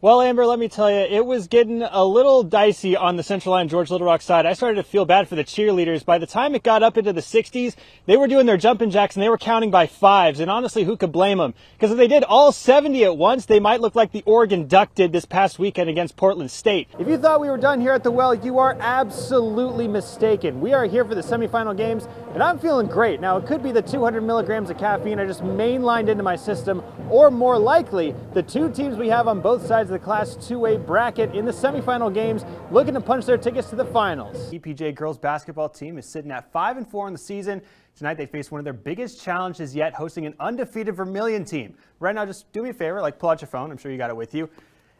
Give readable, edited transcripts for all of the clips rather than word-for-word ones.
Well, Amber, let me tell you, it was getting a little dicey on the Central Line George Little Rock side. I started to feel bad for the cheerleaders. By the time it got up into the 60s, they were doing their jumping jacks and they were counting by fives. And honestly, who could blame them? Because if they did all 70 at once, they might look like the Oregon Duck did this past weekend against Portland State. If you thought we were done here at the Well, you are absolutely mistaken. We are here for the semifinal games, and I'm feeling great. Now, it could be the 200 milligrams of caffeine I just mainlined into my system, or more likely, the two teams we have on both sides of the Class 2A bracket in the semifinal games looking to punch their tickets to the finals. EPJ girls basketball team is sitting at 5-4 in the season. Tonight they face one of their biggest challenges yet, hosting an undefeated Vermilion team. Right now, just do me a favor, pull out your phone, I'm sure you got it with you,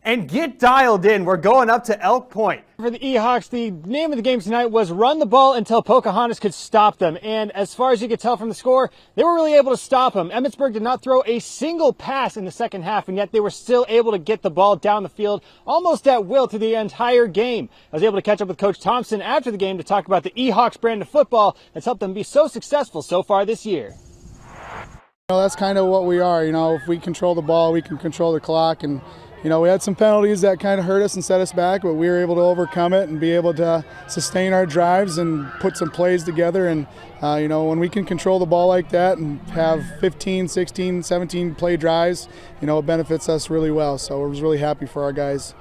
and get dialed in. We're going up to Elk Point. For the E-Hawks, the name of the game tonight was run the ball until Pocahontas could stop them. And as far as you could tell from the score, they were really able to stop them. Emmitsburg did not throw a single pass in the second half, and yet they were still able to get the ball down the field almost at will through the entire game. I was able to catch up with Coach Thompson after the game to talk about the E-Hawks brand of football that's helped them be so successful so far this year. That's kind of what we are. If we control the ball, we can control the clock. And we had some penalties that kind of hurt us and set us back, but we were able to overcome it and be able to sustain our drives and put some plays together. And, when we can control the ball like that and have 15, 16, 17 play drives, it benefits us really well. So I was really happy for our guys.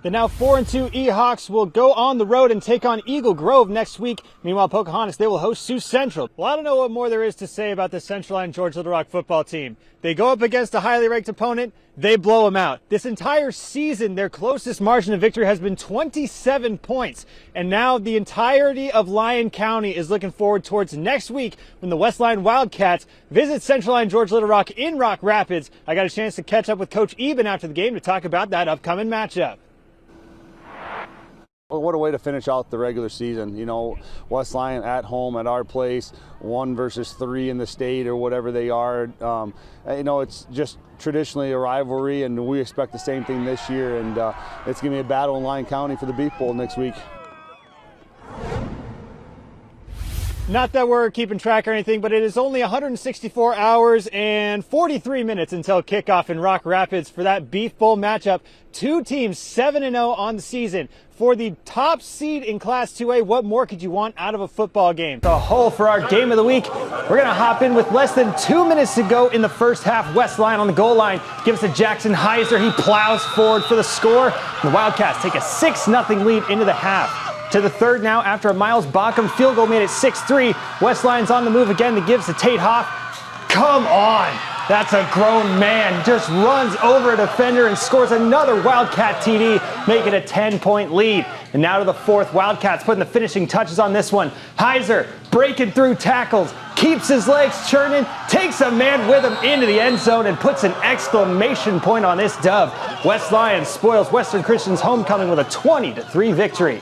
The now 4-2 E-Hawks will go on the road and take on Eagle Grove next week. Meanwhile, Pocahontas, they will host Sioux Central. Well, I don't know what more there is to say about the Central Line George Little Rock football team. They go up against a highly ranked opponent, they blow them out. This entire season, their closest margin of victory has been 27 points. And now the entirety of Lyon County is looking forward towards next week when the West Line Wildcats visit Central Line George Little Rock in Rock Rapids. I got a chance to catch up with Coach Eben after the game to talk about that upcoming matchup. Well, what a way to finish out the regular season. West Lyon at home at our place, 1 versus 3 in the state or whatever they are. It's just traditionally a rivalry, and we expect the same thing this year. And it's going to be a battle in Lyon County for the Beef Bowl next week. Not that we're keeping track or anything, but it is only 164 hours and 43 minutes until kickoff in Rock Rapids for that Beef Bowl matchup. Two teams 7-0 on the season. For the top seed in Class 2A, what more could you want out of a football game? The hole for our game of the week. We're going to hop in with less than 2 minutes to go in the first half. West Line on the goal line gives to Jackson Heiser. He plows forward for the score. The Wildcats take a 6-0 lead into the half. To the third now after a Miles Bockham field goal made it 6-3. West Line's on the move again. That gives to Tate Hoff. Come on. That's a grown man. Just runs over a defender and scores another Wildcat TD, making a 10-point lead. And now to the fourth. Wildcats putting the finishing touches on this one. Heiser breaking through tackles, keeps his legs churning, takes a man with him into the end zone and puts an exclamation point on this dub. West Lion spoils Western Christian's homecoming with a 20-3 victory.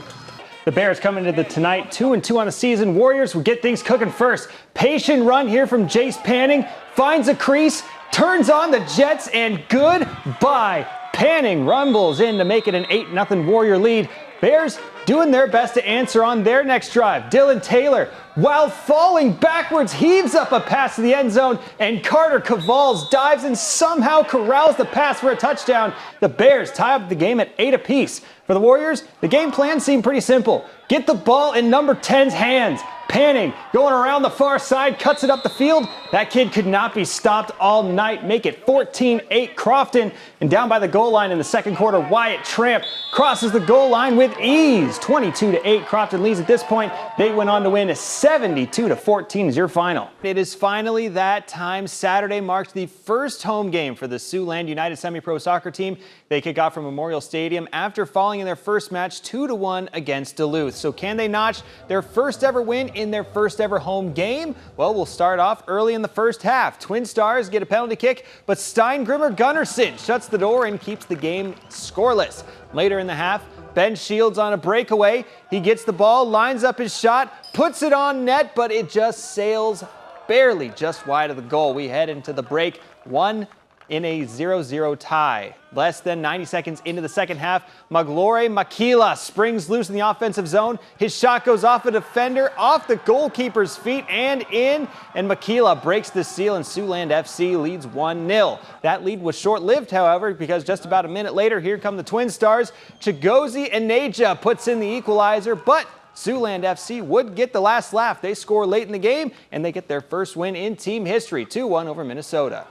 The Bears coming into tonight 2-2 on the season. Warriors will get things cooking first. Patient run here from Jace Panning. Finds a crease, turns on the Jets, and goodbye. Panning rumbles in to make it an 8-0 Warrior lead. Bears doing their best to answer on their next drive. Dylan Taylor, while falling backwards, heaves up a pass to the end zone, and Carter Cavals dives and somehow corrals the pass for a touchdown. The Bears tie up the game at 8 apiece. For the Warriors, the game plan seemed pretty simple. Get the ball in number 10's hands. Panning, going around the far side, cuts it up the field. That kid could not be stopped all night. Make it 14-8 Crofton. And down by the goal line in the second quarter, Wyatt Tramp crosses the goal line with ease. 22-8 Crofton leads at this point. They went on to win 72-14 is your final. It is finally that time. Saturday marks the first home game for the Siouxland United Semi-Pro Soccer team. They kick off from Memorial Stadium after falling in their first match 2-1 against Duluth. So can they notch their first ever win in their first ever home game? Well, we'll start off early in the first half. Twin Stars get a penalty kick, but Steingrimmer Gunnarsson shuts the door and keeps the game scoreless. Later in the half, Ben Shields on a breakaway. He gets the ball, lines up his shot, puts it on net, but it just sails barely just wide of the goal. We head into the break 1-0 in a 0-0 tie. Less than 90 seconds into the second half, Maglore Makila springs loose in the offensive zone. His shot goes off a defender, off the goalkeeper's feet and in, and Makila breaks the seal and Siouxland FC leads 1-0. That lead was short-lived, however, because just about a minute later, here come the Twin Stars. Chigozie Eneja puts in the equalizer, but Siouxland FC would get the last laugh. They score late in the game, and they get their first win in team history, 2-1 over Minnesota.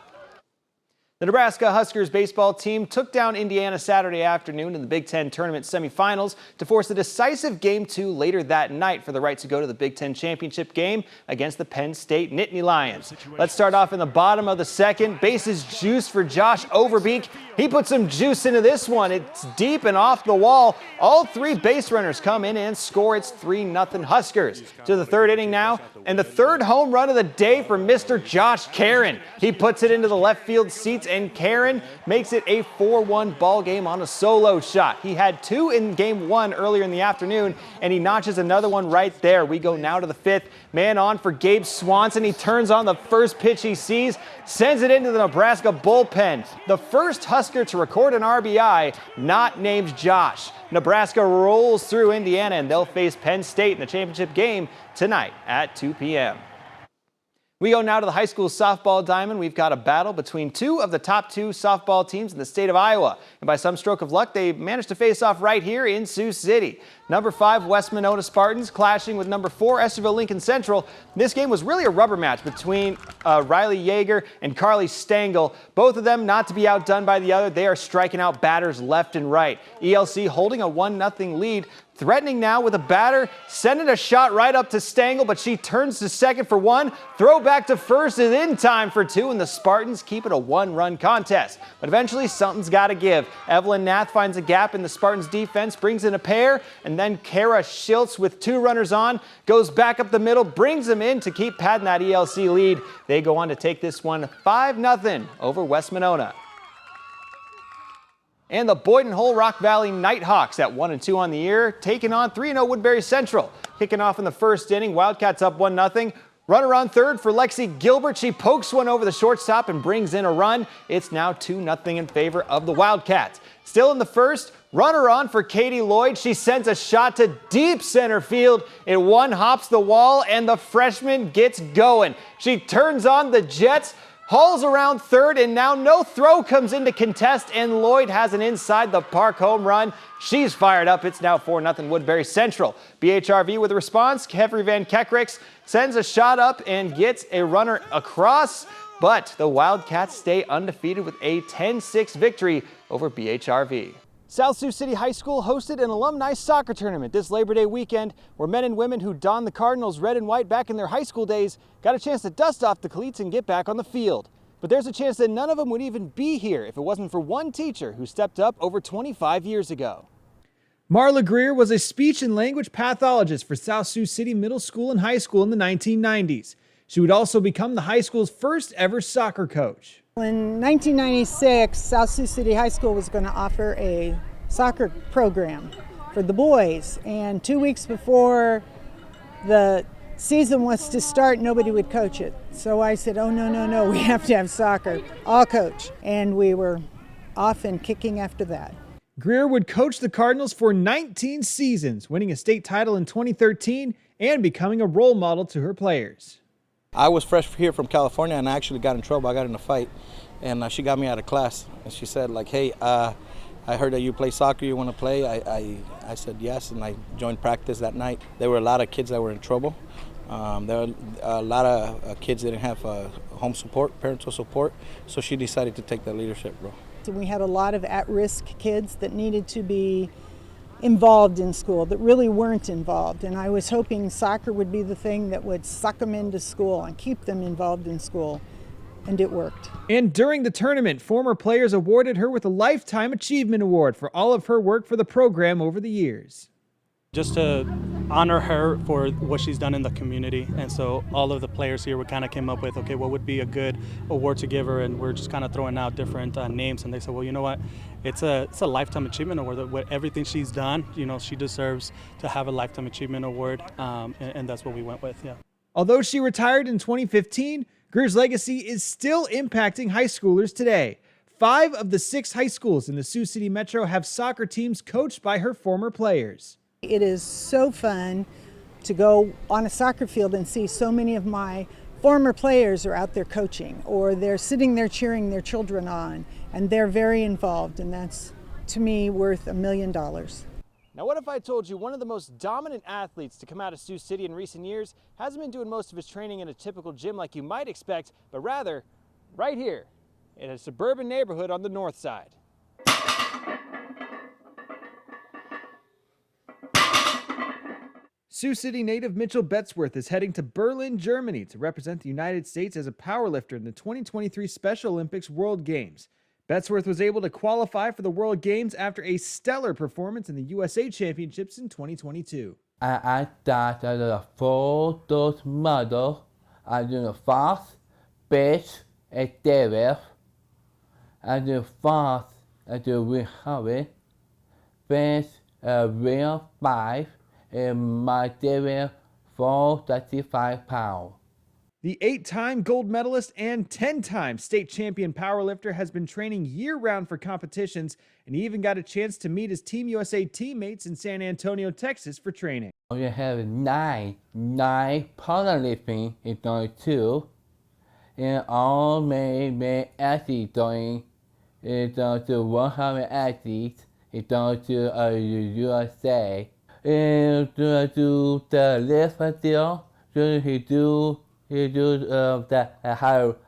The Nebraska Huskers baseball team took down Indiana Saturday afternoon in the Big Ten tournament semifinals to force a decisive Game 2 later that night for the right to go to the Big Ten championship game against the Penn State Nittany Lions. Let's start off in the bottom of the second. Bases juice for Josh Overbeek. He put some juice into this one. It's deep and off the wall. All three base runners come in and score. It's 3-0 Huskers. To the third inning now, and the third home run of the day for Mr. Josh Karen. He puts it into the left field seats, and Karen makes it a 4-1 ball game on a solo shot. He had two in Game 1 earlier in the afternoon, and he notches another one right there. We go now to the fifth. Man on for Gabe Swanson. He turns on the first pitch he sees, sends it into the Nebraska bullpen. The first Husker to record an RBI, not named Josh. Nebraska rolls through Indiana, and they'll face Penn State in the championship game tonight at 2 p.m. We go now to the high school softball diamond. We've got a battle between two of the top two softball teams in the state of Iowa. And by some stroke of luck, they managed to face off right here in Sioux City. Number 5 West Monona Spartans clashing with number 4 Estherville Lincoln Central. This game was really a rubber match between Riley Yeager and Carly Stengel. Both of them not to be outdone by the other. They are striking out batters left and right. ELC holding a 1-0 lead. Threatening now with a batter, sending a shot right up to Stengel, but she turns to second for one. Throw back to first is in time for two, and the Spartans keep it a 1-run contest. But eventually something's got to give. Evelyn Nath finds a gap in the Spartans defense, brings in a pair, and then Kara Schiltz with 2 runners on, goes back up the middle, brings them in to keep padding that ELC lead. They go on to take this one 5-0 over West Monona. And the Boyden Hull Rock Valley Nighthawks at 1-2 on the year, taking on 3-0 Woodbury Central. Kicking off in the first inning, Wildcats up 1-0. Runner on third for Lexi Gilbert. She pokes one over the shortstop and brings in a run. It's now 2-0 in favor of the Wildcats. Still in the first, runner on for Katie Lloyd. She sends a shot to deep center field. It one-hops the wall, and the freshman gets going. She turns on the Jets, hauls around third, and now no throw comes into contest, and Lloyd has an inside the park home run. She's fired up. It's now 4-0 Woodbury Central. BHRV with a response. Kevry Van Kekrix sends a shot up and gets a runner across, but the Wildcats stay undefeated with a 10-6 victory over BHRV. South Sioux City High School hosted an alumni soccer tournament this Labor Day weekend, where men and women who donned the Cardinals red and white back in their high school days got a chance to dust off the cleats and get back on the field. But there's a chance that none of them would even be here if it wasn't for one teacher who stepped up over 25 years ago. Marla Greer was a speech and language pathologist for South Sioux City Middle School and High School in the 1990s. She would also become the high school's first ever soccer coach. In 1996, South Sioux City High School was going to offer a soccer program for the boys, and 2 weeks before the season was to start, nobody would coach it. So I said, oh, no, we have to have soccer. I'll coach. And we were off and kicking after that. Greer would coach the Cardinals for 19 seasons, winning a state title in 2013 and becoming a role model to her players. I was fresh here from California, and I actually got in trouble. I got in a fight, and she got me out of class. And she said, like, hey, I heard that you play soccer, you want to play? I said yes, and I joined practice that night. There were a lot of kids that were in trouble. There were a lot of kids that didn't have home support, parental support, so she decided to take that leadership role. We had a lot of at-risk kids that needed to be involved in school, that really weren't involved, and I was hoping soccer would be the thing that would suck them into school and keep them involved in school. And it worked. And during the tournament, former players awarded her with a Lifetime Achievement Award for all of her work for the program over the years. Just to honor her for what she's done in the community. And so all of the players here kind of came up with, okay, what would be a good award to give her? And we're just kind of throwing out different names. And they said, well, you know what? It's a Lifetime Achievement Award. With everything she's done, you know, she deserves to have a Lifetime Achievement Award. And that's what we went with, yeah. Although she retired in 2015, Greer's legacy is still impacting high schoolers today. 5 of the 6 high schools in the Sioux City Metro have soccer teams coached by her former players. It is so fun to go on a soccer field and see so many of my former players are out there coaching, or they're sitting there cheering their children on, and they're very involved, and that's, to me, worth $1 million. Now, what if I told you one of the most dominant athletes to come out of Sioux City in recent years hasn't been doing most of his training in a typical gym like you might expect, but rather right here in a suburban neighborhood on the north side? Sioux City native Mitchell Betzworth is heading to Berlin, Germany to represent the United States as a powerlifter in the 2023 Special Olympics World Games. Betzworth was able to qualify for the World Games after a stellar performance in the USA Championships in 2022. I started as a photo model. I do the fast, base, and deadlift. I do fast, I do recovery, base, real 5, and my deadlift 435 pounds. The 8-time gold medalist and 10-time state champion powerlifter has been training year-round for competitions, and he even got a chance to meet his Team USA teammates in San Antonio, Texas for training. We have nine powerlifting in 22, and all main athletes doing is to 100 athletes is to USA. And to do the lift deal, he do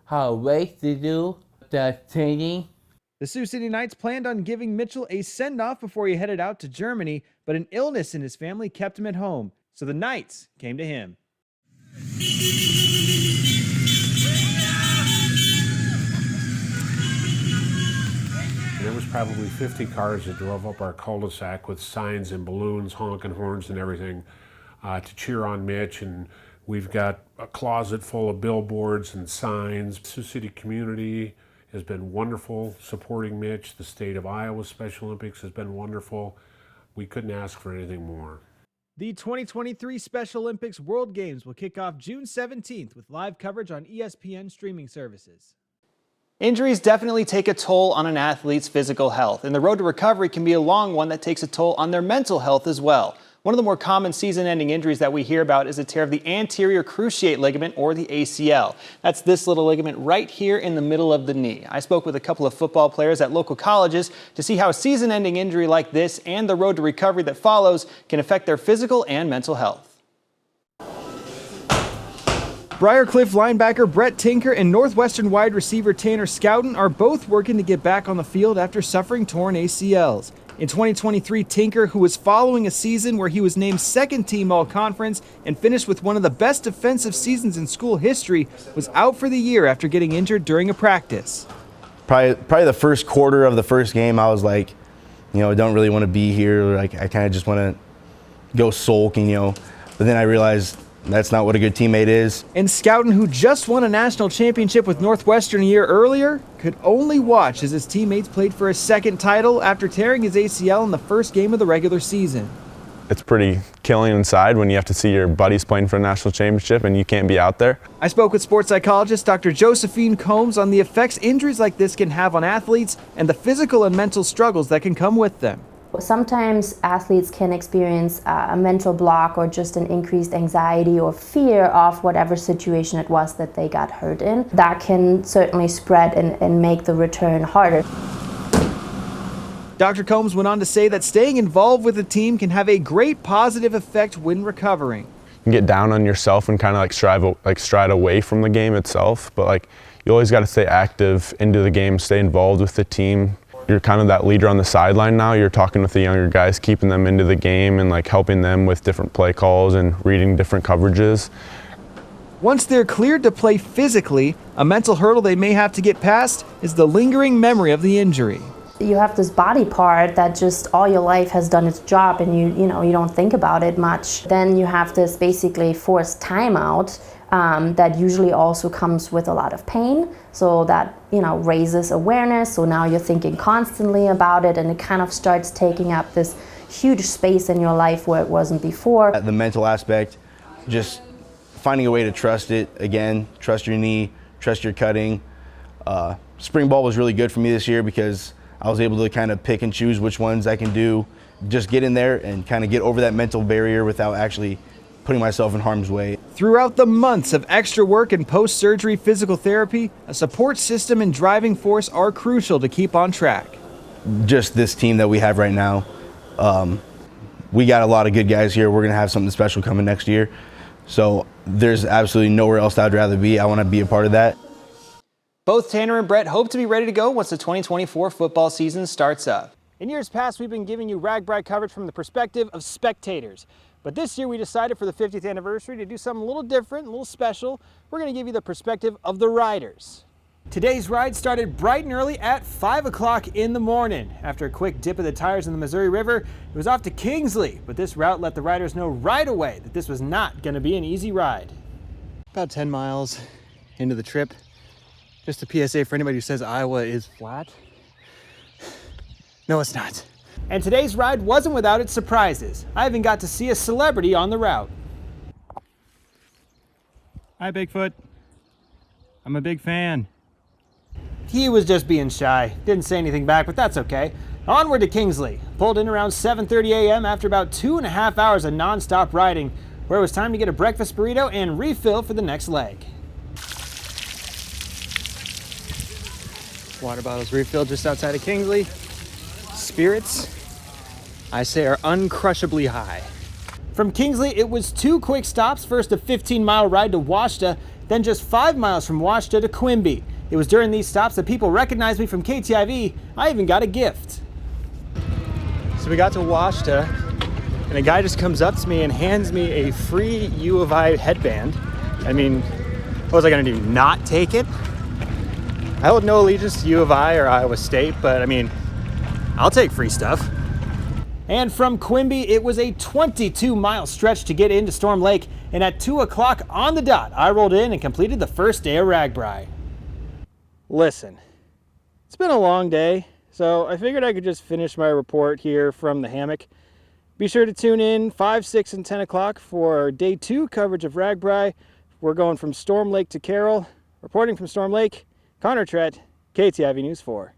how weights to do, the training. The Sioux City Knights planned on giving Mitchell a send-off before he headed out to Germany, but an illness in his family kept him at home, so the Knights came to him. There was probably 50 cars that drove up our cul-de-sac with signs and balloons, honking horns and everything to cheer on Mitch. And we've got a closet full of billboards and signs. The Sioux City community has been wonderful supporting Mitch. The state of Iowa Special Olympics has been wonderful. We couldn't ask for anything more. The 2023 Special Olympics World Games will kick off June 17th with live coverage on ESPN streaming services. Injuries definitely take a toll on an athlete's physical health, and the road to recovery can be a long one that takes a toll on their mental health as well. One of the more common season-ending injuries that we hear about is a tear of the anterior cruciate ligament, or the ACL. That's this little ligament right here in the middle of the knee. I spoke with a couple of football players at local colleges to see how a season-ending injury like this and the road to recovery that follows can affect their physical and mental health. Briarcliff linebacker Brett Tinker and Northwestern wide receiver Tanner Scouten are both working to get back on the field after suffering torn ACLs. In 2023, Tinker, who was following a season where he was named second team all-conference and finished with one of the best defensive seasons in school history, was out for the year after getting injured during a practice. Probably the first quarter of the first game, I was like, I don't really want to be here. Like, I kind of just want to go sulking, But then I realized that's not what a good teammate is. And Scouten, who just won a national championship with Northwestern a year earlier, could only watch as his teammates played for a second title after tearing his ACL in the first game of the regular season. It's pretty killing inside when you have to see your buddies playing for a national championship and you can't be out there. I spoke with sports psychologist Dr. Josephine Combs on the effects injuries like this can have on athletes and the physical and mental struggles that can come with them. Sometimes athletes can experience a mental block or just an increased anxiety or fear of whatever situation it was that they got hurt in. That can certainly spread and make the return harder. Dr. Combs went on to say that staying involved with the team can have a great positive effect when recovering. You can get down on yourself and kind of stride away from the game itself, but you always got to stay active into the game, stay involved with the team. You're kind of that leader on the sideline now. You're talking with the younger guys, keeping them into the game and helping them with different play calls and reading different coverages. Once they're cleared to play physically, a mental hurdle they may have to get past is the lingering memory of the injury. You have this body part that just all your life has done its job and you don't think about it much. Then you have this basically forced timeout that usually also comes with a lot of pain. So that, raises awareness. So now you're thinking constantly about it and it kind of starts taking up this huge space in your life where it wasn't before. The mental aspect, just finding a way to trust it again, trust your knee, trust your cutting, spring ball was really good for me this year because I was able to kind of pick and choose which ones I can do, just get in there and kind of get over that mental barrier without actually putting myself in harm's way. Throughout the months of extra work and post-surgery physical therapy, a support system and driving force are crucial to keep on track. Just this team that we have right now, we got a lot of good guys here. We're going to have something special coming next year. So there's absolutely nowhere else I'd rather be. I want to be a part of that. Both Tanner and Brett hope to be ready to go once the 2024 football season starts up. In years past, we've been giving you RAGBRAI coverage from the perspective of spectators. But this year we decided for the 50th anniversary to do something a little different, a little special. We're going to give you the perspective of the riders. Today's ride started bright and early at 5 o'clock in the morning. After a quick dip of the tires in the Missouri River, it was off to Kingsley. But this route let the riders know right away that this was not going to be an easy ride. About 10 miles into the trip. Just a PSA for anybody who says Iowa is flat. No, it's not. And today's ride wasn't without its surprises. I even got to see a celebrity on the route. Hi, Bigfoot. I'm a big fan. He was just being shy. Didn't say anything back, but that's okay. Onward to Kingsley. Pulled in around 7:30 a.m. after about 2.5 hours of non-stop riding, where it was time to get a breakfast burrito and refill for the next leg. Water bottles refilled just outside of Kingsley. Spirits, I say, are uncrushably high. From Kingsley, it was 2 quick stops. First, a 15-mile ride to Washta, then just 5 miles from Washta to Quimby. It was during these stops that people recognized me from KTIV. I even got a gift. So we got to Washta, and a guy just comes up to me and hands me a free U of I headband. I mean, what was I gonna do, not take it? I hold no allegiance to U of I or Iowa State, but I mean, I'll take free stuff. And from Quimby, it was a 22-mile stretch to get into Storm Lake, and at 2 o'clock on the dot, I rolled in and completed the first day of RAGBRAI. Listen, it's been a long day, so I figured I could just finish my report here from the hammock. Be sure to tune in 5, 6, and 10 o'clock for day 2 coverage of RAGBRAI. We're going from Storm Lake to Carroll. Reporting from Storm Lake, Connor Trett, KTIV News 4.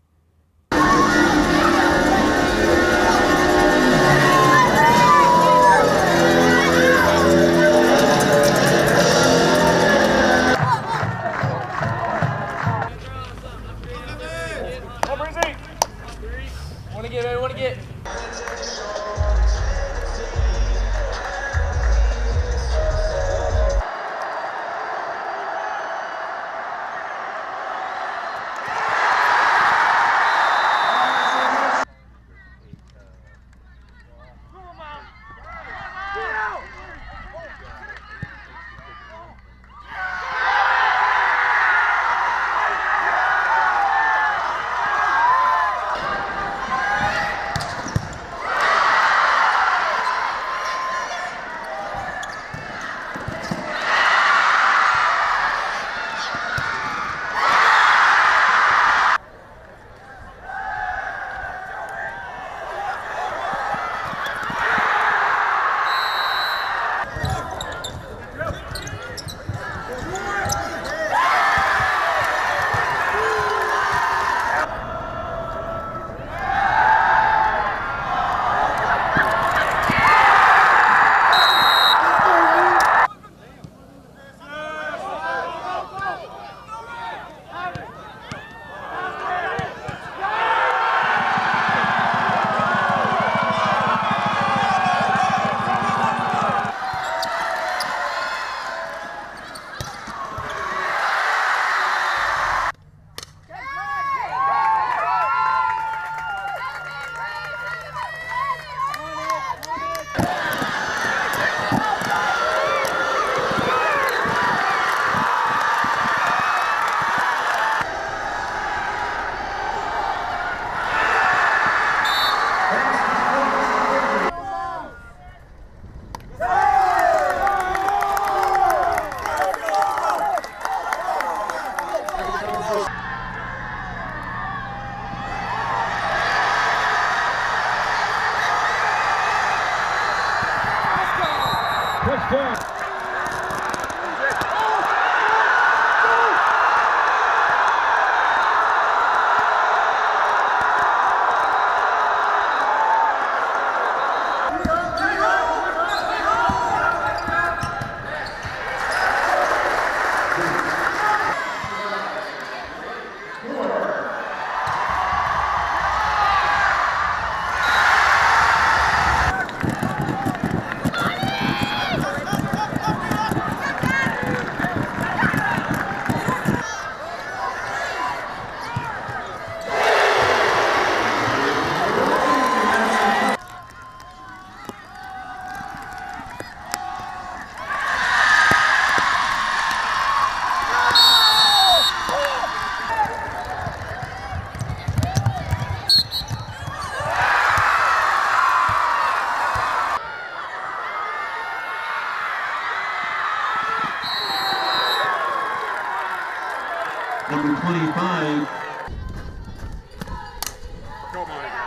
Come on.